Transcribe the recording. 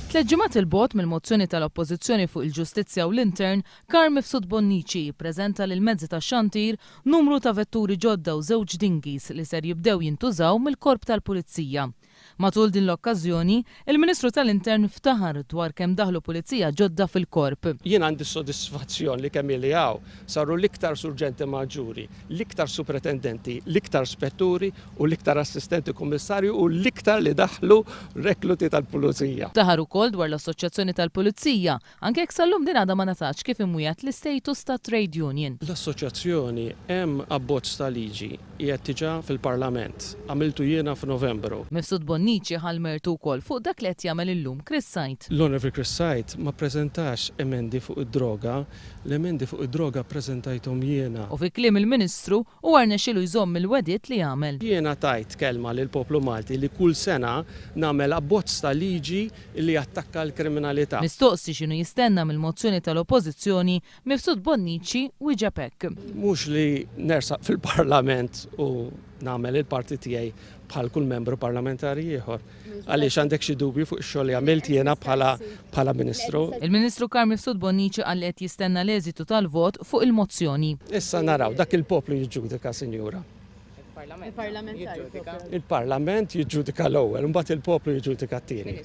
Tliet ġimgħat il-bogħod mill-mozzjoni tal-Oppozizzjoni fuq il-ġustizzja u l-intern, Karm Mifsud Bonnici jippreżenta lil mezzi tax-xantir numru ta' vetturi ġodda u żewġ dinghies li ser jibdew jintużaw mill-korp tal-Pulizija. Matul din l-okkażjoni, il-Ministru tal-Intern ftaħar dwar kemm daħlu pulizija ġodda fil-korp. Jien għandi s-sodisfazzjon li kemm li hawn saru l-iktar surġenti maġġuri, l-iktar supretendenti, l-iktar spetturi u l-iktar assistenti kummissarju u l-iktar li daħlu rekluti tal-Pulizija. Ftaħar ukoll dwar l-Assoċjazzjoni tal-Pulizija, anke jekk sal-lum din għadha ma natax kif imwiegħed l-istatus ta' trade union. L-Assoċjazzjoni hemm abbozz ta' liġi qiegħed diġà fil-Parlament. Għamiltu jiena f'Novembru. Mifsud Bonnici ħalmertu wkoll fuq dak li qed jagħmel illum Chris Sajt. L-Onorevoli Chris Sajt ma ppreżentax emendi fuq id-droga, l-emendi fuq id-droga ppreżentajthom jiena. U fi kliem il-Ministru huwa rnexxielu jżomm il-wedit li jagħmel. Jiena tajt kelma lil poplu Malti li kull sena nagħmel abbozz ta' liġi li attakka l-kriminalità. Mistoqsi x'inhu jistenna mill-mozzjoni tal-Oppożizzjoni, Mifsud Bonnici wieġeb hekk. Mhux li nersaq fil-Parlament u nagħmel il-parti tiegħi bħal kull membru parlamentari ieħor. Għaliex għandek xi dubju fuq ix-xogħol li għamilt jiena bħala Ministru. Il-Ministru Karm Mifsud Bonnici qal qed jistenna l-eżitu tal-vot fuq il-mozzjoni. Issa naraw dak il-poplu jiġġudika, Sinjura. Il-Parlament jiġġudika l-ewwel, imbagħad il-poplu jiġġudika t-tieni.